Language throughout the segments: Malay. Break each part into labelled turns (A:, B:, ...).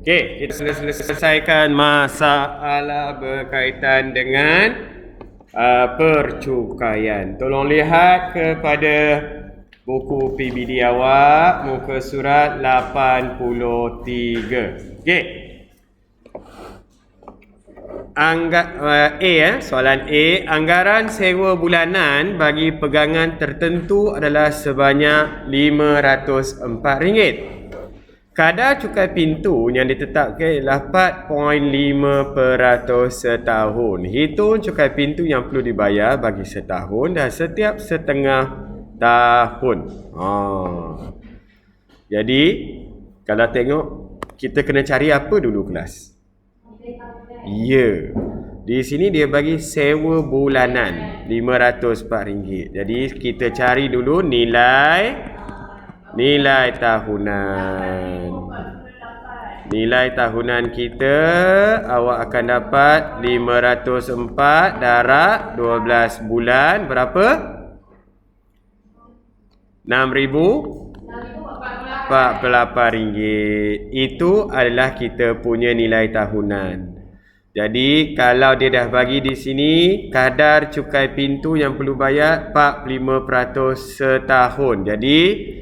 A: Okey, kita selesaikan masalah berkaitan dengan percukaian. Tolong lihat kepada buku PBD awak, muka surat 83. Okey. Soalan A, anggaran sewa bulanan bagi pegangan tertentu adalah sebanyak RM504. Kadar cukai pintu yang ditetapkan ialah 4.5% setahun. Hitung cukai pintu yang perlu dibayar bagi setahun dan setiap setengah tahun. Jadi, kalau tengok, kita kena cari apa dulu kelas? Ya. Di sini dia bagi sewa bulanan RM504. Jadi, kita cari dulu nilai tahunan. Nilai tahunan kita awak akan dapat 504 darab 12 bulan berapa? RM6,048. Itu adalah kita punya nilai tahunan. Jadi kalau dia dah bagi di sini kadar cukai pintu yang perlu bayar 45% setahun. Jadi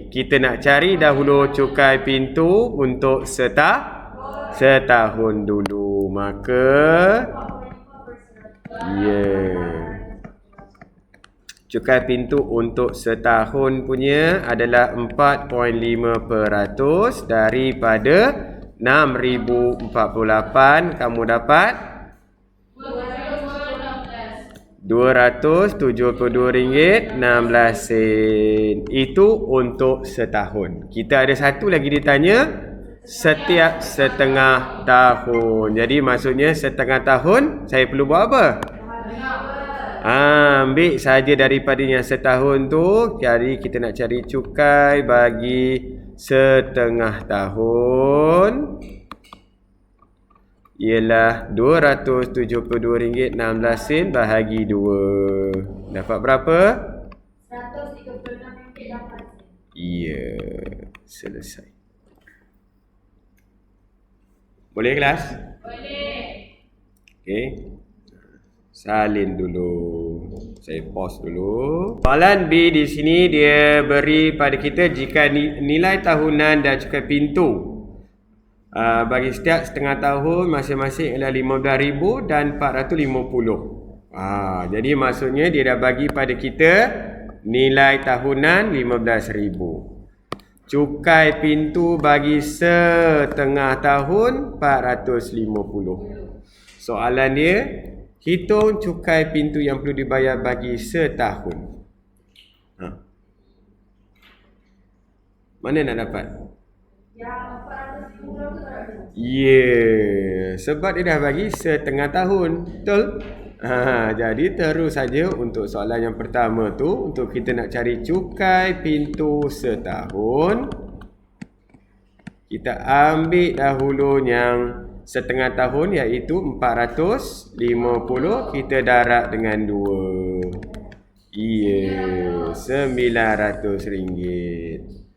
A: kita nak cari dahulu cukai pintu untuk setahun dulu. Maka cukai pintu untuk setahun punya adalah 4.5% daripada 6,048. Kamu dapat RM272.16. Itu untuk setahun. Kita ada satu lagi ditanya setiap setengah tahun. Jadi maksudnya setengah tahun saya perlu buat apa? Ambil saja daripada yang setahun tu. Jadi kita nak cari cukai bagi setengah tahun ialah RM272.16 bahagi 2. Dapat berapa? RM136.8. Ya, selesai. Boleh kelas? Boleh. Okey. Salin dulu. Saya pause dulu. Soalan B di sini dia beri pada kita jika nilai tahunan dan cukai pintu bagi setiap setengah tahun masing-masing ialah RM15,000 dan RM450. Jadi maksudnya dia dah bagi pada kita nilai tahunan RM15,000. Cukai pintu bagi setengah tahun RM450. Soalan dia, hitung cukai pintu yang perlu dibayar bagi setahun. Mana nak dapat? Sebab dia dah bagi setengah tahun. Betul? Jadi terus saja untuk soalan yang pertama tu, untuk kita nak cari cukai pintu setahun, kita ambil dahulu yang setengah tahun iaitu 450, kita darab dengan 2. RM900.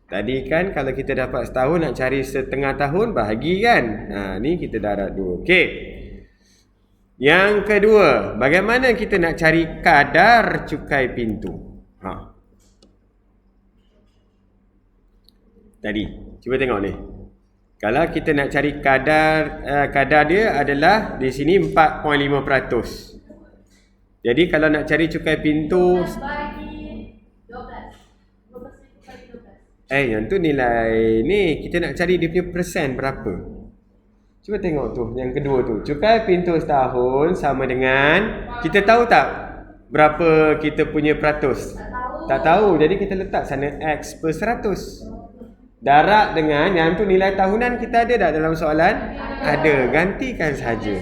A: Tadi kan kalau kita dapat setahun nak cari setengah tahun bahagi kan. Ni kita darab 2. Okey. Yang kedua, bagaimana kita nak cari kadar cukai pintu? Tadi, cuba tengok ni. Kalau kita nak cari kadar dia adalah di sini 4.5%. Jadi kalau nak cari cukai pintu yang tu nilai ni, kita nak cari dia punya persen berapa. Cuba tengok tu, yang kedua tu. Cukai pintu setahun sama dengan, kita tahu tak berapa kita punya peratus? Tak tahu. Jadi kita letak sana X per 100. Darab dengan yang tu nilai tahunan kita ada tak dalam soalan? Ada. Gantikan saja.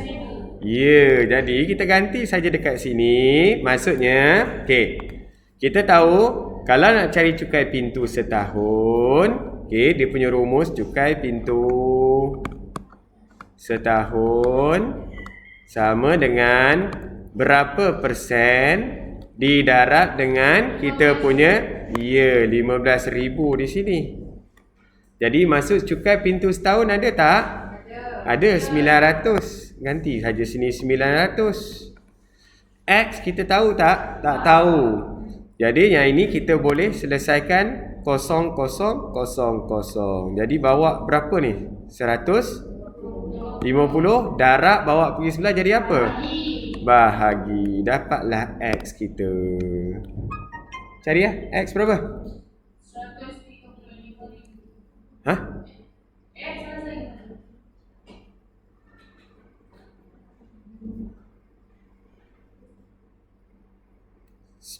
A: Jadi kita ganti saja dekat sini. Maksudnya, kita tahu kalau nak cari cukai pintu setahun, dia punya rumus cukai pintu setahun sama dengan berapa persen didarab dengan kita punya 15,000 di sini. Jadi maksud cukai pintu setahun ada tak? Ada. Ada 900. Ganti saja sini 900. X kita tahu tak? Tak tahu. Jadi yang ini kita boleh selesaikan 0, 0, 0, 0. Jadi bawa berapa ni? 150. Darab bawa pergi sebelah jadi apa? Bahagi. Dapatlah X kita. Cari ya. X berapa? 135,000. Hah? X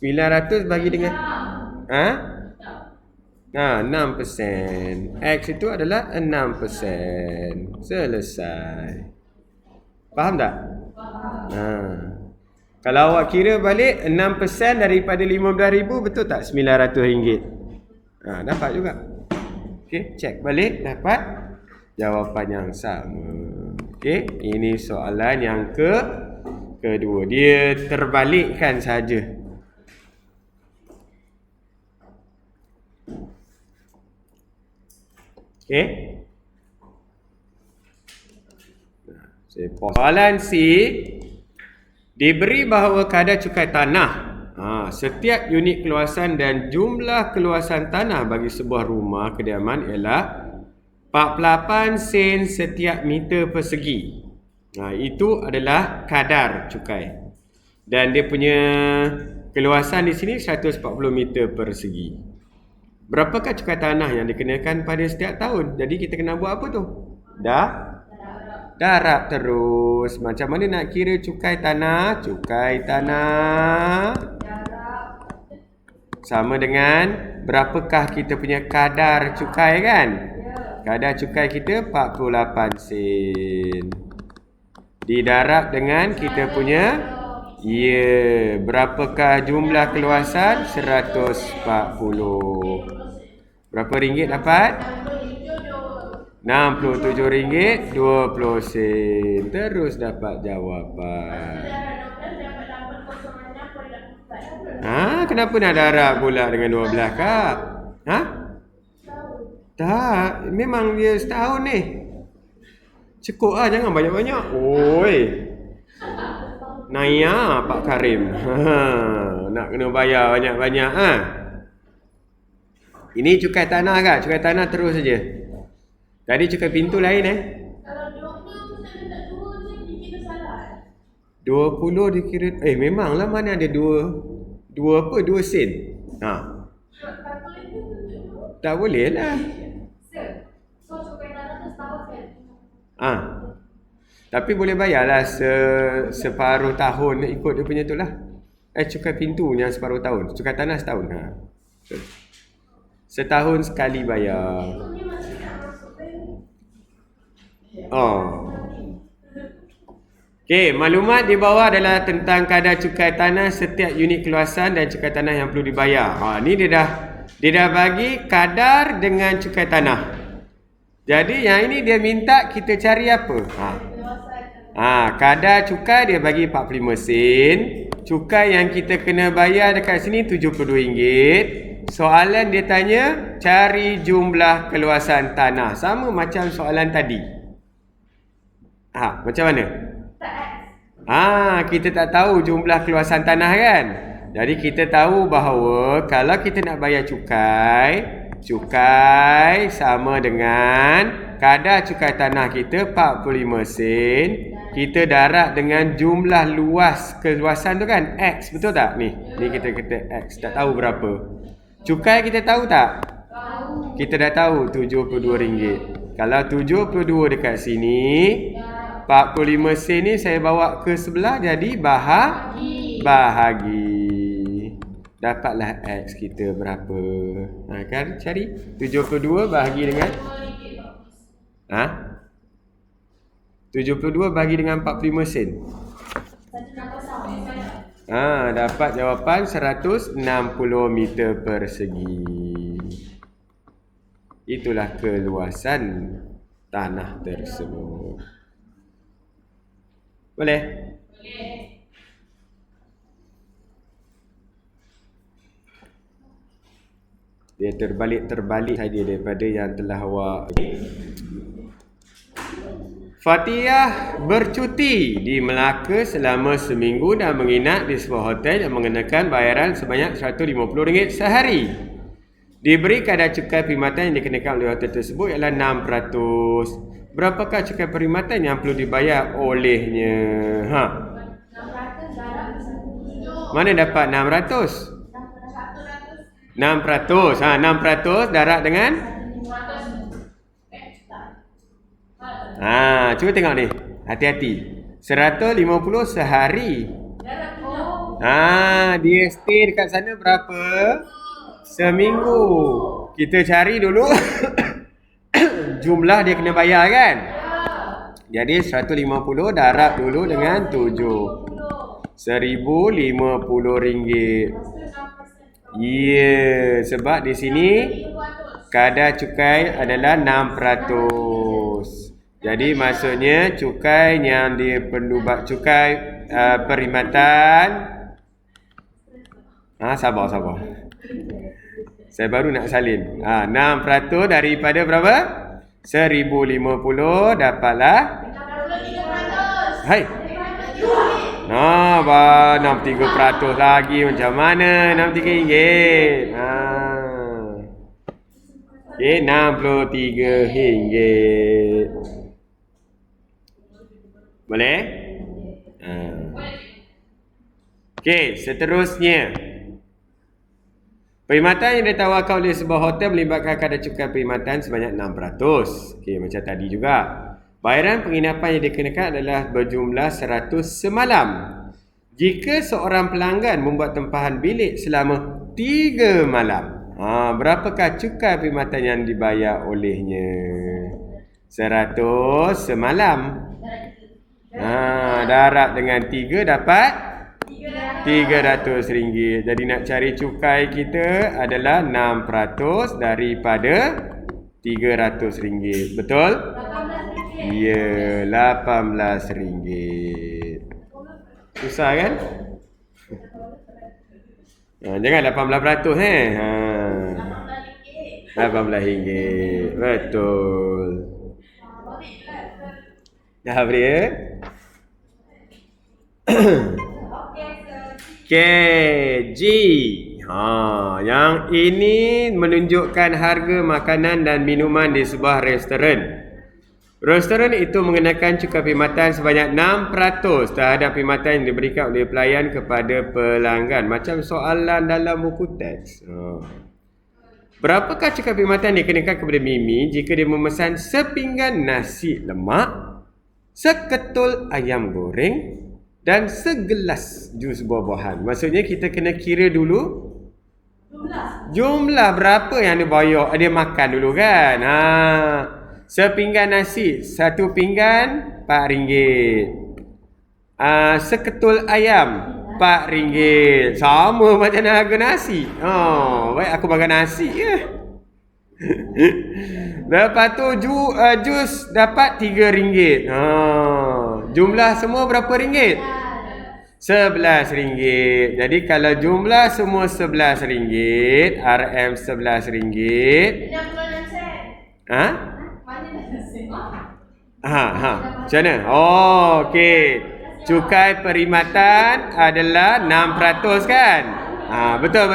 A: 900 bagi dengan 6%. X itu adalah 6%. Selesai. Faham tak? Kalau awak kira balik 6% daripada 15,000, betul tak RM900? Dapat juga. Okey, cek balik, dapat jawapan yang sama. Okey, ini soalan yang kedua. Dia terbalikkan saja. Okey. Soalan C. Diberi bahawa kadar cukai tanah, setiap unit keluasan dan jumlah keluasan tanah bagi sebuah rumah kediaman ialah 48 sen setiap meter persegi. Itu adalah kadar cukai. Dan dia punya keluasan di sini 140 meter persegi. Berapakah cukai tanah yang dikenakan pada setiap tahun? Jadi kita kena buat apa tu? Darab terus. Macam mana nak kira cukai tanah? Cukai tanah sama dengan berapakah kita punya kadar cukai kan? Kadar cukai kita 48 sen. Didarab dengan kita punya berapakah jumlah keluasan? 140. Berapa ringgit dapat? RM67.20. Terus dapat jawapan. Kenapa nak darab pula dengan 12 kak? Tak, memang dia setahun ni. Cukup lah, jangan banyak-banyak. Oi. Naya Pak Karim. Nak kena bayar banyak-banyak Ini cukai tanah kak? Cukai tanah terus saja. Tadi cukai pintu lain Kalau 20 tak 2 je dikira salah 20 dikira memanglah mana ada 2 apa? 2 sen. Tak boleh lah. So cukai tanah tu setahun kan? Tapi boleh bayarlah separuh tahun ikut dia punya tu lah. Cukai pintu yang separuh tahun. Cukai tanah setahun. Setahun sekali bayar. Okey, maklumat di bawah adalah tentang kadar cukai tanah setiap unit keluasan dan cukai tanah yang perlu dibayar. Ni dia dah bagi kadar dengan cukai tanah. Jadi yang ini dia minta kita cari apa? Kadar cukai dia bagi 45 sen. Cukai yang kita kena bayar dekat sini RM72. Soalan dia tanya cari jumlah keluasan tanah. Sama macam soalan tadi. Macam mana? Kita tak tahu jumlah keluasan tanah kan? Jadi kita tahu bahawa kalau kita nak bayar cukai sama dengan kadar cukai tanah kita 45 sen. Kita darab dengan jumlah luas keluasan tu kan? X, betul tak? Ni kita kata X. Tak tahu berapa. Cukai kita tahu tak? Tahu. Kita dah tahu RM72. Kalau 72 dekat sini, 45 sen ni saya bawa ke sebelah jadi bahagi. Dapatlah X kita berapa? Kan cari 72 bahagi dengan 72 bahagi dengan 45 sen. Dapat jawapan 160 meter persegi. Itulah keluasan tanah tersebut. Boleh? Dia terbalik saja daripada yang telah awak. Fatihah bercuti di Melaka selama seminggu dan menginap di sebuah hotel yang mengenakan bayaran sebanyak RM150 sehari. Diberi kadar cukai perkhidmatan yang dikenakan oleh hotel tersebut ialah 6%. Berapakah cukai perkhidmatan yang perlu dibayar olehnya? Mana dapat 600? 6%. 6% darab dengan? Cuba tengok ni. Hati-hati. 150 sehari. Dia stay dekat sana berapa? Seminggu. Kita cari dulu jumlah dia kena bayar kan? Jadi 150 darab dulu dengan 7. RM1,050. Sebab di sini kadar cukai adalah 6%. Jadi maksudnya cukai yang cukai perkhidmatan. Sabar. Saya baru nak salin. 6% daripada berapa? 1,050 dapatlah. Hai. 63% lagi macam mana? RM63. RM63. Boleh? Okey, seterusnya. Perkhidmatan yang ditawarkan oleh sebuah hotel melibatkan kadar cukai perkhidmatan sebanyak 6%. Okey, macam tadi juga. Bayaran penginapan yang dikenakan adalah berjumlah 100 semalam. Jika seorang pelanggan membuat tempahan bilik selama 3 malam, berapakah cukai perkhidmatan yang dibayar olehnya? 100 semalam. Darab dengan 3 dapat RM300. Jadi nak cari cukai kita adalah 6% daripada RM300. Betul? Ya, RM18. Susah kan? Jangan 18%. RM18. Betul. Dah beri ya? KG. Yang ini menunjukkan harga makanan dan minuman di sebuah restoran. Restoran itu mengenakan cukai perkhidmatan sebanyak 6% terhadap perkhidmatan yang diberikan oleh pelayan kepada pelanggan. Macam soalan dalam buku teks. Berapakah cukai perkhidmatan yang dikenakan kepada Mimi jika dia memesan sepinggan nasi lemak, seketul ayam goreng dan segelas jus buah-buahan? Maksudnya kita kena kira dulu jumlah berapa yang dia makan dulu kan. Sepinggan nasi, satu pinggan RM4. Seketul ayam RM4. Sama macam harga nasi. Baik aku makan nasi je. Lepas tu jus dapat RM3. Jumlah semua berapa ringgit? RM11. Jadi kalau jumlah semua RM11, RM RM11. Macam mana? Okey. Cukai perkhidmatan adalah 6% kan? Betul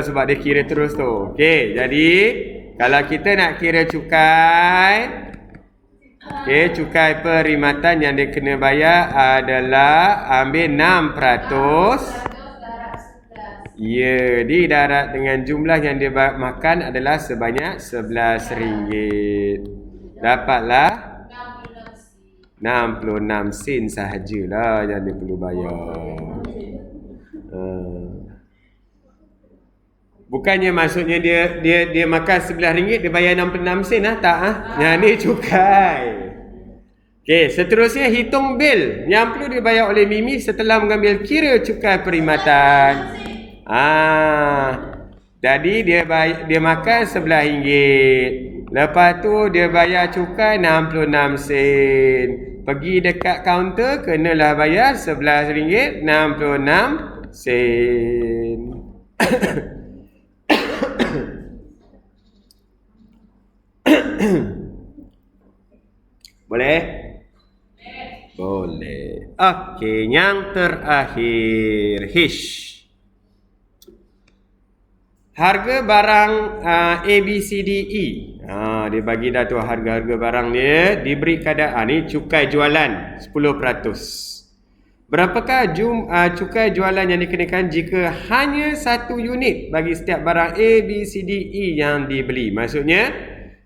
A: sebab dia kira terus tu. Okey, jadi kalau kita nak kira cukai, cukai perkhidmatan yang dia kena bayar adalah ambil 6%. Didarat dengan jumlah yang dia makan adalah sebanyak RM11. Dapatlah 66 sen sahajalah yang dia perlu bayar. Bukannya maksudnya dia makan RM11 dia bayar 66 sen tak Yang ni cukai. Okey, seterusnya hitung bil yang perlu dibayar oleh Mimi setelah mengambil kira cukai perkhidmatan. Jadi dia makan RM11. Lepas tu dia bayar cukai 66 sen. Pergi dekat kaunter kenalah bayar RM11.66. Boleh? Boleh. Okey, yang terakhir. Hish. Harga barang A, B, C, D, E. Dia bagi dah tu harga-harga barang dia. Diberi keadaan ni cukai jualan 10%. Berapakah cukai jualan yang dikenakan jika hanya satu unit bagi setiap barang A, B, C, D, E yang dibeli? Maksudnya,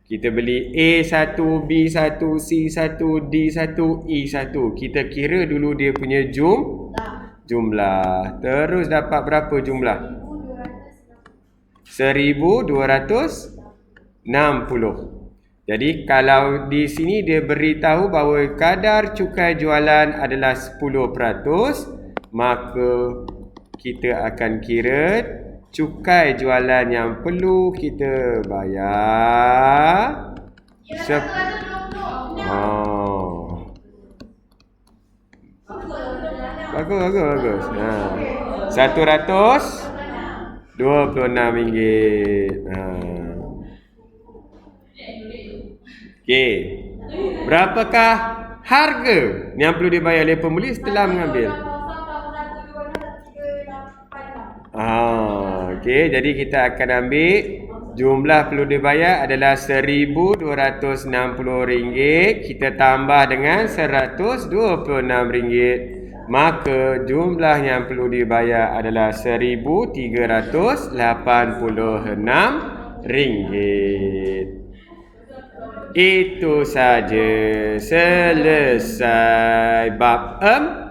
A: kita beli A1, B1, C1, D1, E1. Kita kira dulu dia punya jumlah. Terus dapat berapa jumlah? 1260. Jadi kalau di sini dia beritahu bahawa kadar cukai jualan adalah 10%, maka kita akan kira cukai jualan yang perlu kita bayar. Bagus. RM126. Okey. Berapakah harga yang perlu dibayar oleh pembeli setelah mengambil? Okey, jadi kita akan ambil jumlah perlu dibayar adalah RM1,260. Kita tambah dengan RM126. Maka jumlah yang perlu dibayar adalah RM1,386. Itu saja, selesai bab 4.